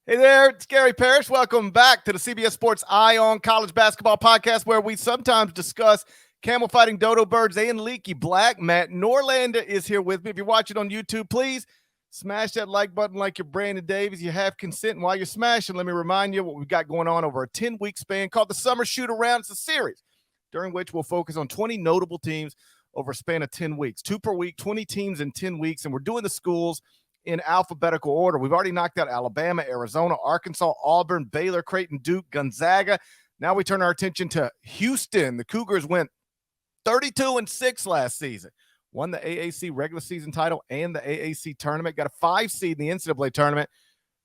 Hey there, it's Gary Parrish. Welcome back to the CBS Sports Eye on College Basketball podcast, where we sometimes discuss camel fighting dodo birds and leaky black. Matt Norlander is here with me. If you're watching on YouTube, please smash that like button like you're Brandon Davis. You have consent. And while you're smashing, let me remind you what we've got going on over a 10-week span called the Summer Shoot Around. It's a series during which we'll focus on 20 notable teams over a span of 10 weeks, 2 per week, 20 teams in 10 weeks. And we're doing the schools in alphabetical order. We've already knocked out Alabama, Arizona, Arkansas, Auburn, Baylor, Creighton, Duke, Gonzaga. Now we turn our attention to Houston. The Cougars went 32-6 last season. Won the AAC regular season title and the AAC tournament. Got a 5 seed in the NCAA tournament.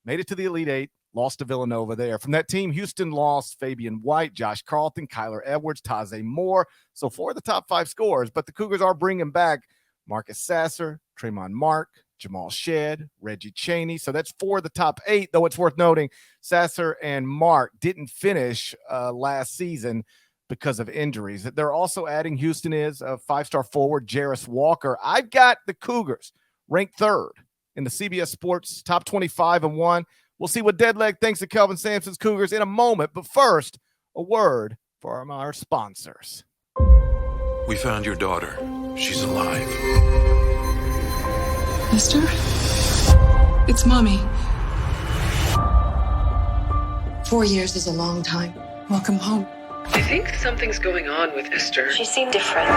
Made it to the Elite Eight. Lost to Villanova there. From that team, Houston lost Fabian White, Josh Carlton, Kyler Edwards, Taze Moore. So 4 of the top 5 scorers. But the Cougars are bringing back Marcus Sasser, Tremont Mark, Jamal Shedd, Reggie Chaney. So that's 4 of the top 8, though it's worth noting Sasser and Mark didn't finish last season because of injuries. They're also adding, Houston is a 5-star forward, Jarris Walker. I've got the Cougars ranked 3rd in the CBS Sports top 25-1. We'll see what Deadleg thinks of Kelvin Sampson's Cougars in a moment. But first, a word from our sponsors. We found your daughter. She's alive. Mister? It's Mommy. 4 years is a long time. Welcome home. I think something's going on with Esther. She seemed different.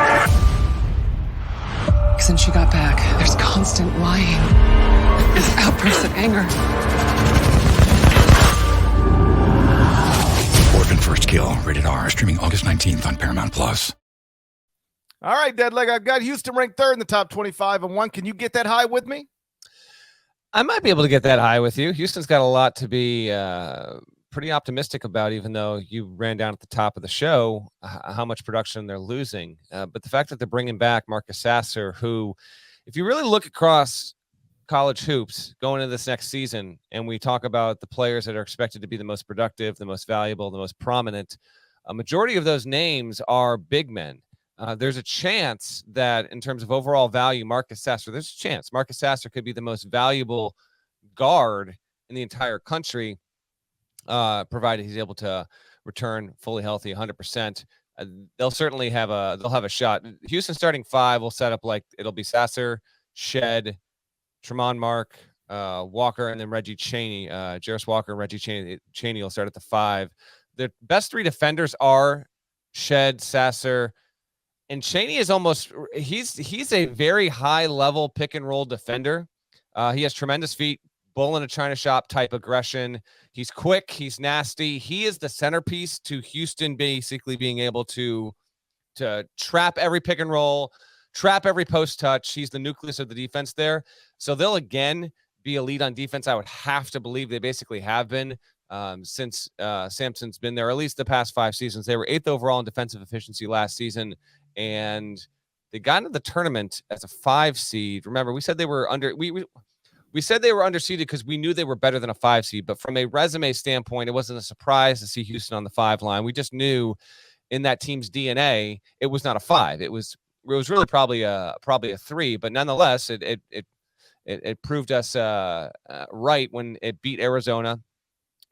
Since she got back, there's constant lying. There's outbursts of anger. Orphan First Kill, rated R, streaming August 19th on Paramount Plus. All right, Deadleg, I've got Houston ranked 3rd in the top 25-1. Can you get that high with me? I might be able to get that high with you. Houston's got a lot to be pretty optimistic about, even though you ran down at the top of the show how much production they're losing. But the fact that they're bringing back Marcus Sasser, who, if you really look across college hoops going into this next season, and we talk about the players that are expected to be the most productive, the most valuable, the most prominent, a majority of those names are big men. There's a chance that in terms of overall value, Marcus Sasser could be the most valuable guard in the entire country, provided he's able to return fully healthy 100%. They'll certainly have a shot. Houston starting 5 will set up like it'll be Sasser, Shedd, Tremont Mark, Walker, and then Reggie Chaney. Jarris Walker and Reggie Chaney will start at the 5. The best 3 defenders are Shedd, Sasser, and Chaney is he's a very high level pick and roll defender. He has tremendous feet, bull in a china shop type aggression. He's quick. He's nasty. He is the centerpiece to Houston basically being able to trap every pick and roll, trap every post touch. He's the nucleus of the defense there. So they'll again be a lead on defense. I would have to believe they basically have been since Sampson's been there, at least the past 5 seasons. They were 8th overall in defensive efficiency last season, and they got into the tournament as a 5 seed. Remember, we said they were we said they were underseeded because we knew they were better than a 5 seed. But from a resume standpoint, it wasn't a surprise to see Houston on the 5 line. We just knew in that team's DNA it was not a 5. It was really probably a 3. But nonetheless, it proved us right when it beat Arizona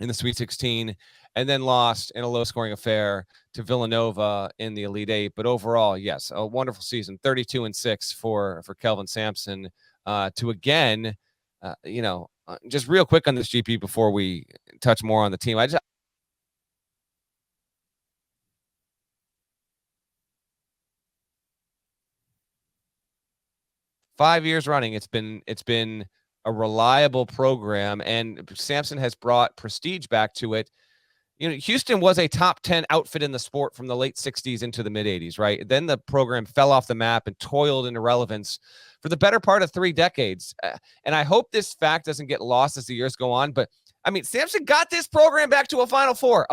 in the Sweet 16, and then lost in a low-scoring affair to Villanova in the Elite Eight. But overall, yes, a wonderful season, 32-6 for Kelvin Sampson. To again, just real quick on this GP before we touch more on the team. 5 years running, it's been a reliable program, and Sampson has brought prestige back to it. Houston was a top 10 outfit in the sport from the late 60s into the mid 80s, right? Then the program fell off the map and toiled into irrelevance for the better part of 3 decades. And I hope this fact doesn't get lost as the years go on. But I mean, Sampson got this program back to a Final Four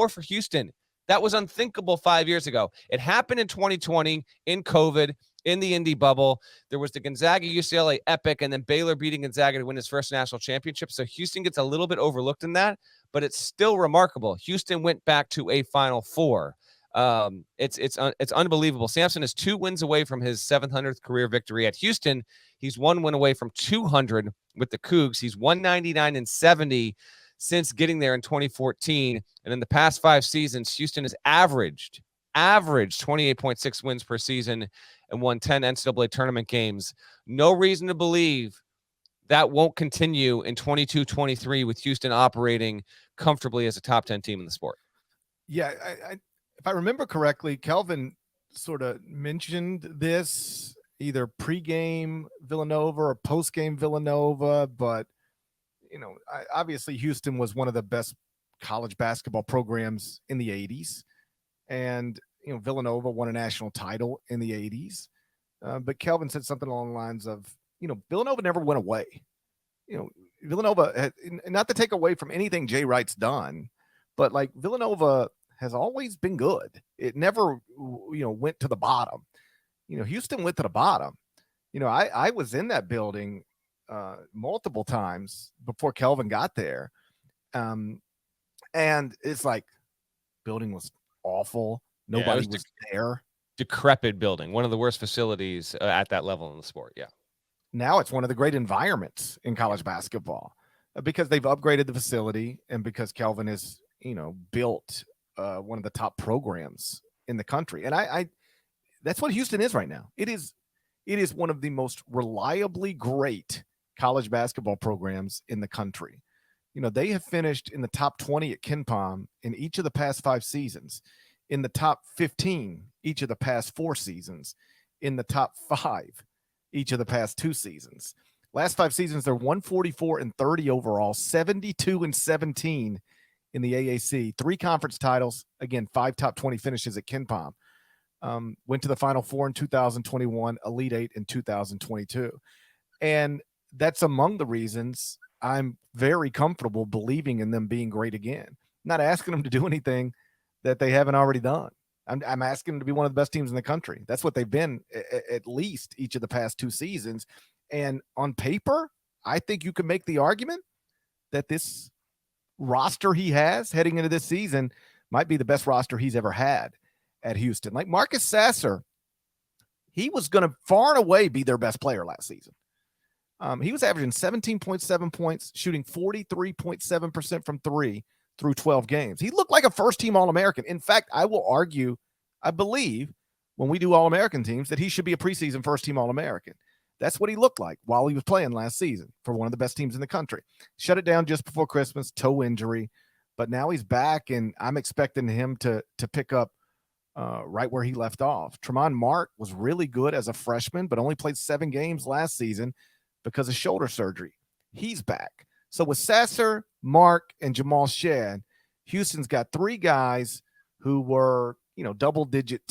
for Houston. That was unthinkable 5 years ago. It happened in 2020 in COVID, in the Indy bubble. There was the Gonzaga-UCLA epic, and then Baylor beating Gonzaga to win his first national championship. So Houston gets a little bit overlooked in that, but it's still remarkable. Houston went back to a Final Four. It's unbelievable. Sampson is 2 wins away from his 700th career victory at Houston. He's 1 win away from 200 with the Cougs. He's 199-70 since getting there in 2014. And in the past 5 seasons, Houston has averaged 28.6 wins per season and won 10 NCAA tournament games. No reason to believe that won't continue in 22-23 with Houston operating comfortably as a top 10 team in the sport. Yeah, if I remember correctly, Kelvin sort of mentioned this either pregame Villanova or postgame Villanova, but obviously Houston was one of the best college basketball programs in the 80s, and Villanova won a national title in the 80s. But Kelvin said something along the lines of, Villanova never went away. Villanova, not to take away from anything Jay Wright's done, but like Villanova has always been good. It never, went to the bottom. Houston went to the bottom. I was in that building multiple times before Kelvin got there. And it's like, building was awful. Nobody was there. Decrepit building, one of the worst facilities at that level in the sport. Yeah. Now it's one of the great environments in college basketball because they've upgraded the facility and because Kelvin has, built one of the top programs in the country. And I that's what Houston is right now. It is one of the most reliably great college basketball programs in the country. They have finished in the top 20 at KenPom in each of the past 5 seasons, in the top 15 each of the past 4 seasons, in the top 5 each of the past 2 seasons. Last 5 seasons, they're 144-30 overall, 72-17 in the AAC, 3 conference titles, again, 5 top 20 finishes at KenPom. Went to the Final Four in 2021, Elite 8 in 2022. And that's among the reasons I'm very comfortable believing in them being great again. Not asking them to do anything that they haven't already done. I'm asking them to be one of the best teams in the country. That's what they've been at least each of the past 2 seasons. And on paper, I think you can make the argument that this roster he has heading into this season might be the best roster he's ever had at Houston. Like Marcus Sasser, he was going to far and away be their best player last season. He was averaging 17.7 points, shooting 43.7% from 3 through 12 games. He looked like a first-team All-American. In fact, I will argue, I believe, when we do All-American teams, that he should be a preseason first-team All-American. That's what he looked like while he was playing last season for one of the best teams in the country. Shut it down just before Christmas, toe injury, but now he's back, and I'm expecting him to pick up right where he left off. Tremont Mark was really good as a freshman, but only played 7 games last season because of shoulder surgery. He's back. So with Sasser, Mark, and Jamal Shad, Houston's got 3 guys who were, double-digit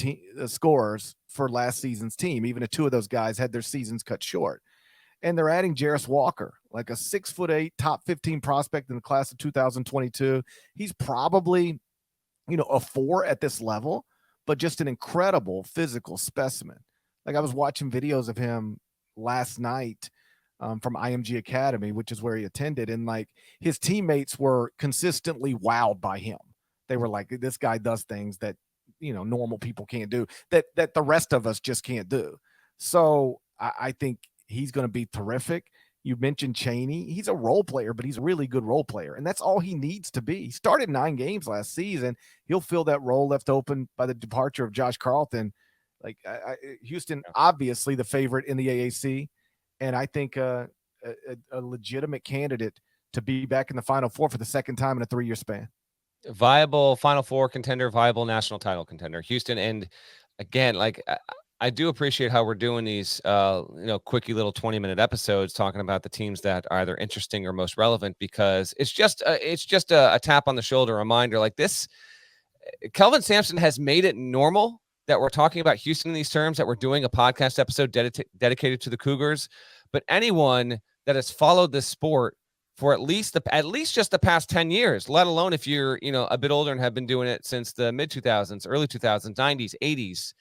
scorers for last season's team. Even if 2 of those guys had their seasons cut short. And they're adding Jarris Walker, like a 6'8", top 15 prospect in the class of 2022. He's probably, a 4 at this level, but just an incredible physical specimen. Like I was watching videos of him last night from IMG Academy, which is where he attended. And like his teammates were consistently wowed by him. They were like, this guy does things that, normal people can't do, that the rest of us just can't do. So I think he's going to be terrific. You mentioned Chaney. He's a role player, but he's a really good role player. And that's all he needs to be. He started 9 games last season. He'll fill that role left open by the departure of Josh Carlton. Like Houston, obviously the favorite in the AAC. And I think a legitimate candidate to be back in the Final Four for the second time in a 3-year span. Viable Final Four contender, viable national title contender, Houston. And again, like I do appreciate how we're doing these, quickie little 20-minute episodes talking about the teams that are either interesting or most relevant, because it's just a tap on the shoulder reminder like this. Kelvin Sampson has made it normal that we're talking about Houston in these terms, that we're doing a podcast episode dedicated to the Cougars. But anyone that has followed this sport for at least just the past 10 years, let alone if you're, a bit older and have been doing it since the mid 2000s, early 2000s, 90s, 80s,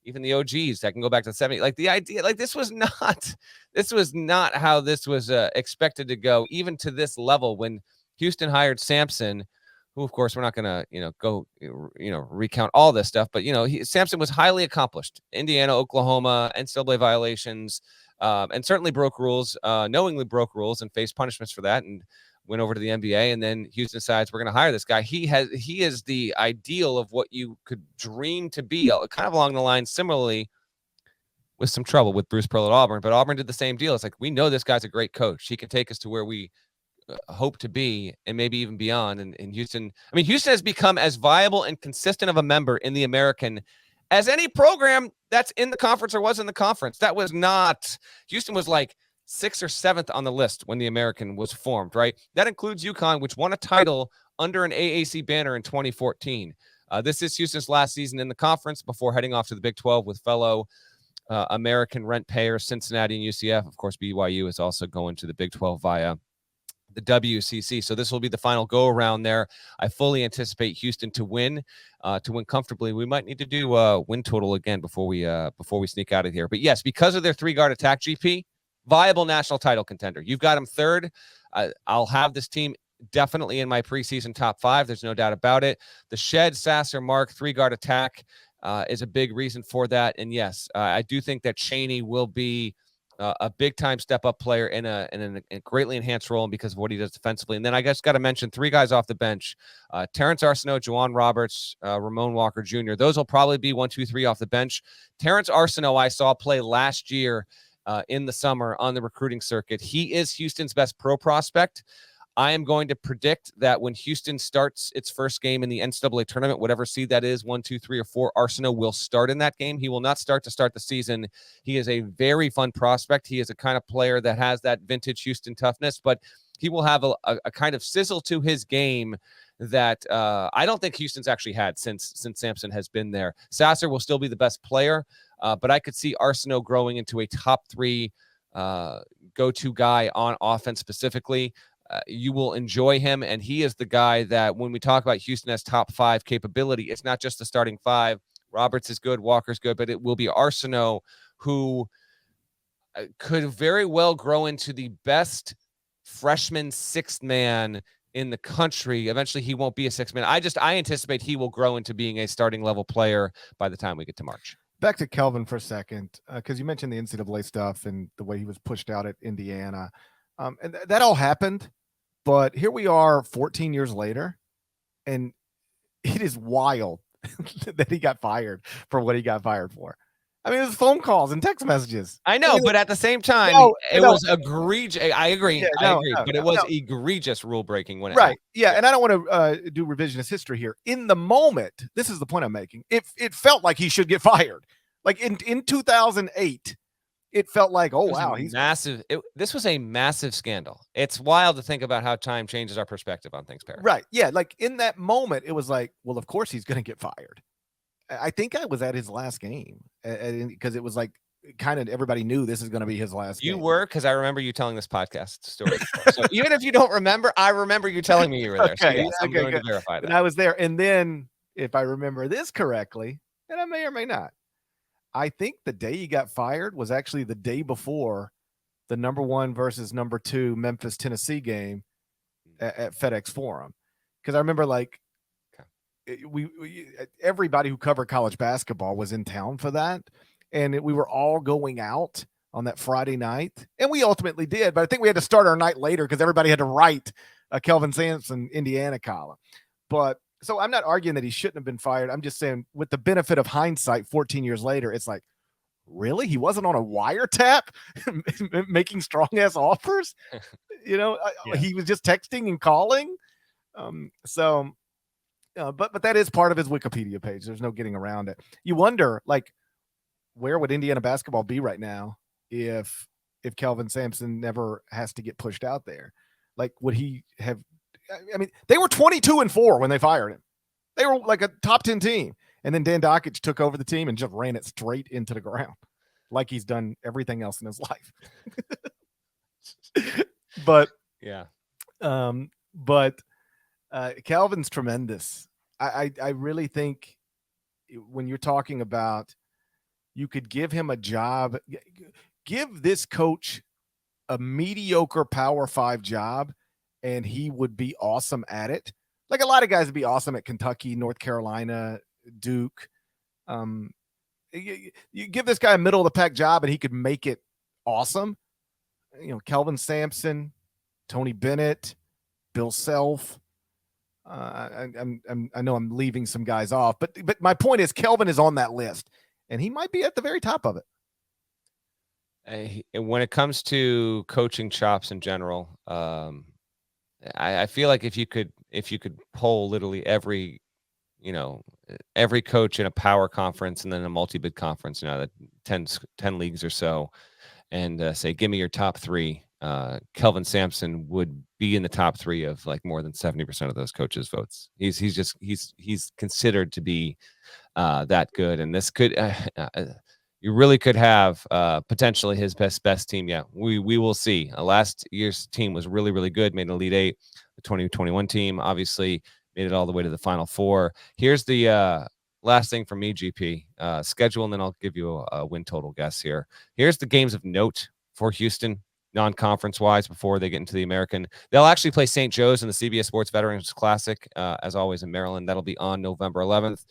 even the OGs that can go back to the 70s. Like the idea, like this was not how this was expected to go, even to this level when Houston hired Sampson, who of course we're not going to, recount all this stuff, but Sampson was highly accomplished. Indiana, Oklahoma, NCAA violations, and certainly broke rules, knowingly broke rules and faced punishments for that, and went over to the NBA. And then Houston decides we're going to hire this guy. He is the ideal of what you could dream to be, kind of along the line similarly with some trouble with Bruce Pearl at Auburn. But Auburn did the same deal. It's like, we know this guy's a great coach. He can take us to where we hope to be and maybe even beyond. And Houston, I mean, Houston has become as viable and consistent of a member in the American as any program that's in the conference or was in the conference. That was not, Houston was like 6th or 7th on the list when the American was formed, right? That includes UConn, which won a title under an AAC banner in 2014. This is Houston's last season in the conference before heading off to the Big 12 with fellow American rent payers, Cincinnati and UCF. Of course, BYU is also going to the Big 12 via the WCC. So this will be the final go around there. I fully anticipate Houston to win comfortably. We might need to do a win total again before we sneak out of here. But yes, because of their 3-guard attack, GP, viable national title contender. You've got them third. I'll have this team definitely in my preseason top 5. There's no doubt about it. The Shed, Sasser, Mark 3-guard attack is a big reason for that. And yes, I do think that Chaney will be a big-time step-up player in a greatly enhanced role because of what he does defensively. And then I guess got to mention 3 guys off the bench: Terrence Arsenault, Juwan Roberts, Ramon Walker Jr. Those will probably be 1, 2, 3 off the bench. Terrence Arsenault I saw play last year in the summer on the recruiting circuit. He is Houston's best pro prospect. I am going to predict that when Houston starts its first game in the NCAA tournament, whatever seed that is, 1, 2, 3, or 4, Arsenault will start in that game. He will not start the season. He is a very fun prospect. He is a kind of player that has that vintage Houston toughness, but he will have a kind of sizzle to his game that I don't think Houston's actually had since Sampson has been there. Sasser will still be the best player, but I could see Arsenault growing into a top 3 go-to guy on offense specifically. You will enjoy him, and he is the guy that when we talk about Houston as top 5 capability, it's not just the starting 5. Roberts is good, Walker's good, but it will be Arsenault who could very well grow into the best freshman 6th man in the country. Eventually, he won't be a 6th man. I anticipate he will grow into being a starting level player by the time we get to March. Back to Kelvin for a second, because you mentioned the NCAA stuff and the way he was pushed out at Indiana. And that all happened, but here we are 14 years later, and it is wild that he got fired for what he got fired for. I mean, it was phone calls and text messages. I know, but at the same time, it was egregious. I agree. But it was egregious rule breaking when it happened. Yeah, and I don't want to do revisionist history here. In the moment, this is the point I'm making. It felt like he should get fired. Like in 2008. It felt like, oh, wow, he's massive. This was a massive scandal. It's wild to think about how time changes our perspective on things, Parrish. Right. Yeah. Like in that moment, it was like, well, of course he's going to get fired. I think I was at his last game because it was like kind of everybody knew this is going to be his last game. You were, because I remember you telling this podcast story. So even if you don't remember, I remember you telling me you were there. Okay, so yes, I'm going to verify that. And I was there. And then if I remember this correctly, and I may or may not, I think the day he got fired was actually the day before the number 1 versus number 2 Memphis, Tennessee game at FedEx Forum. Because I remember everybody who covered college basketball was in town for that. And we were all going out on that Friday night. And we ultimately did. But I think we had to start our night later because everybody had to write a Kelvin Sampson, Indiana column. But so I'm not arguing that he shouldn't have been fired. I'm just saying with the benefit of hindsight, 14 years later, it's like, really? He wasn't on a wiretap making strong ass offers? He was just texting and calling. But that is part of his Wikipedia page. There's no getting around it. You wonder, like, where would Indiana basketball be right now if Kelvin Sampson never has to get pushed out there? Like, would he have? I mean, they were 22-4 when they fired him. They were like a top 10 team. And then Dan Dockich took over the team and just ran it straight into the ground like he's done everything else in his life. But Kelvin's tremendous. I really think when you're talking about you could give him a job, give this coach a mediocre Power 5 job, and he would be awesome at it. Like a lot of guys would be awesome at Kentucky, North Carolina, Duke. You give this guy a middle of the pack job and he could make it awesome. Kelvin Sampson, Tony Bennett, Bill Self. I know I'm leaving some guys off, but my point is Kelvin is on that list, and he might be at the very top of it. When it comes to coaching chops in general, I feel like if you could poll literally every coach in a power conference and then a multi-bid conference, the 10 leagues or so, and say, give me your top three, Kelvin Sampson would be in the top three of like more than 70% of those coaches' votes. He's considered to be that good, and this could you really could have potentially his best team. Yeah, we will see. Last year's team was really, really good, made an Elite Eight. The 2021 team obviously made it all the way to the Final Four. Here's the last thing from me, GP, schedule, and then I'll give you a win total guess here. Here's the games of note for Houston, non-conference wise, before they get into the American. They'll actually play St. Joe's in the CBS Sports Veterans Classic, as always, in Maryland. That'll be on November 11th.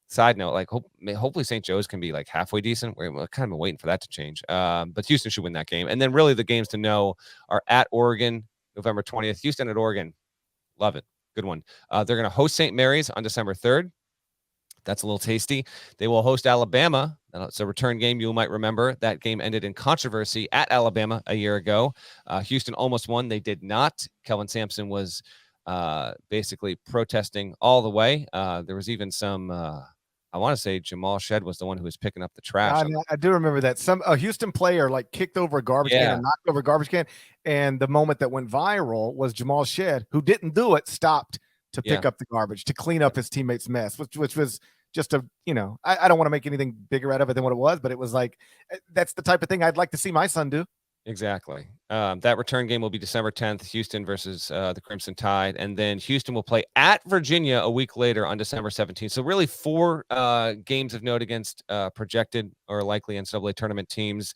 Side note, like hopefully St. Joe's can be like halfway decent. We're kind of waiting for that to change. But Houston should win that game. And then really the games to know are at Oregon, November 20th. Houston at Oregon. Love it. Good one. They're going to host St. Mary's on December 3rd. That's a little tasty. They will host Alabama. It's a return game. You might remember that game ended in controversy at Alabama a year ago. Houston almost won. They did not. Kelvin Sampson was basically protesting all the way. There was even some, I want to say Jamal Shed was the one who was picking up the trash. I do remember that. A Houston player like kicked over a garbage can and knocked over a garbage can. And the moment that went viral was Jamal Shed, who didn't do it, stopped to pick up the garbage, to clean up his teammates' mess, which was just a, I don't want to make anything bigger out of it than what it was, but it was like, that's the type of thing I'd like to see my son do. Exactly. That return game will be December 10th, Houston versus the Crimson Tide. And then Houston will play at Virginia a week later on December 17th. So really 4 games of note against projected or likely NCAA tournament teams.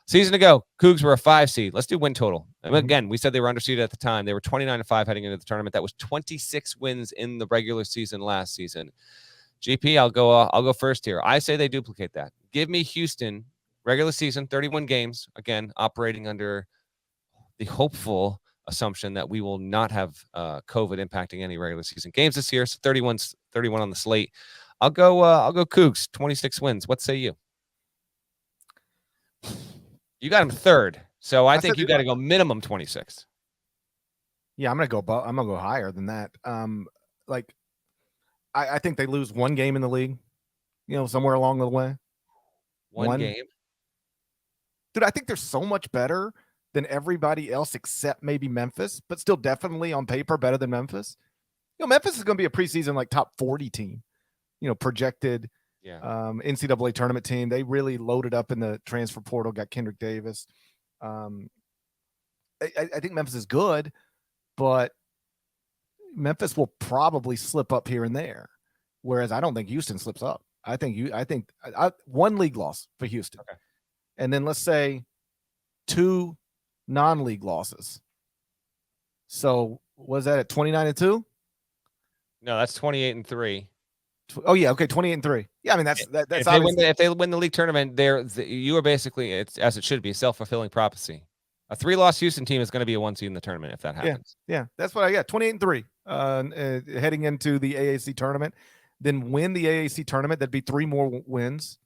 Season ago, Cougs were a 5 seed. Let's do win total. And again, we said they were underseeded at the time. They were 29-5 heading into the tournament. That was 26 wins in the regular season last season. GP, I'll go first here. I say they duplicate that. Give me Houston regular season, 31 games, again, operating under the hopeful assumption that we will not have COVID impacting any regular season games this year. So 31 on the slate. I'll go Cougs, 26 wins. What say you? You got him third. So I think you got to go minimum 26. Yeah, I'm going to go higher than that. I think they lose one game in the league, somewhere along the way. One game. Dude, I think they're so much better than everybody else except maybe Memphis, but still definitely on paper better than Memphis. Memphis is going to be a preseason like top 40 team, projected NCAA tournament team. They really loaded up in the transfer portal, got Kendrick Davis. I think Memphis is good, but Memphis will probably slip up here and there, whereas I don't think Houston slips up. I think one league loss for Houston. Okay. And then let's say 2 non-league losses. So was that at 29-2? No, that's 28-3. Oh yeah, okay, 28-3. Yeah, I mean that's if they win the league tournament, you are basically, it's as it should be, self-fulfilling prophecy. A 3-loss Houston team is going to be a 1 seed in the tournament if that happens. Yeah, that's what I got. 28-3 heading into the AAC tournament. Then win the AAC tournament. That'd be 3 more wins.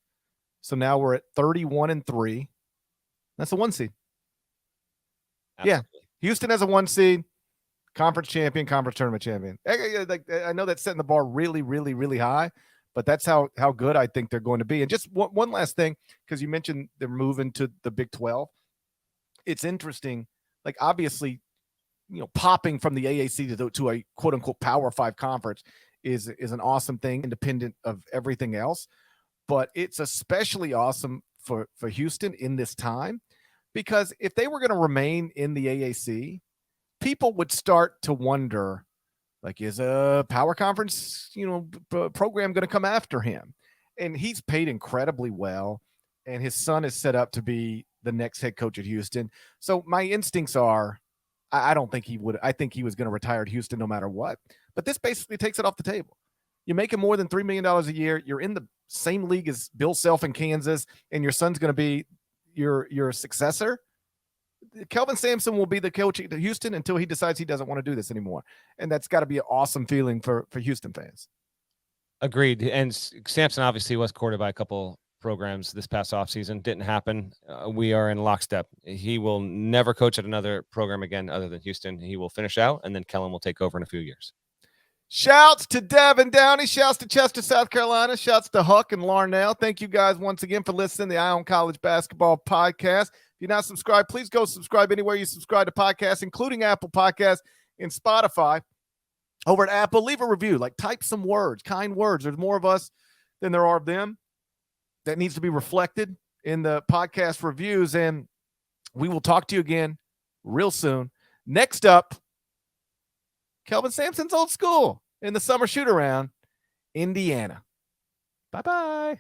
So now we're at 31-3. That's a 1 seed. Absolutely. Yeah. Houston has a 1 seed, conference champion, conference tournament champion. I know that's setting the bar really, really, really high, but that's how good I think they're going to be. And just one last thing, because you mentioned they're moving to the Big 12. It's interesting. Like obviously, popping from the AAC to a quote unquote Power 5 conference is an awesome thing, independent of everything else. But it's especially awesome for Houston in this time, because if they were going to remain in the AAC, people would start to wonder, like, is a power conference, program going to come after him? And he's paid incredibly well, and his son is set up to be the next head coach at Houston. So my instincts are, I don't think he would. I think he was going to retire at Houston no matter what. But this basically takes it off the table. You're making more than $3 million a year. You're in the same league as Bill Self in Kansas, and your son's going to be, your successor, Kelvin Sampson will be the coach at Houston until he decides he doesn't want to do this anymore. And that's got to be an awesome feeling for Houston fans. Agreed. And Sampson obviously was courted by a couple programs this past offseason. Didn't happen. We are in lockstep. He will never coach at another program again other than Houston. He will finish out, and then Kellen will take over in a few years. Shouts to Devin Downey. Shouts to Chester, South Carolina. Shouts to Huck and Larnell. Thank you guys once again for listening to the Eye on College Basketball Podcast. If you're not subscribed, please go subscribe anywhere you subscribe to podcasts, including Apple Podcasts and Spotify. Over at Apple, leave a review. Like, type some words, kind words. There's more of us than there are of them. That needs to be reflected in the podcast reviews, and we will talk to you again real soon. Next up, Kelvin Sampson's old school in the summer shoot-around, Indiana. Bye-bye.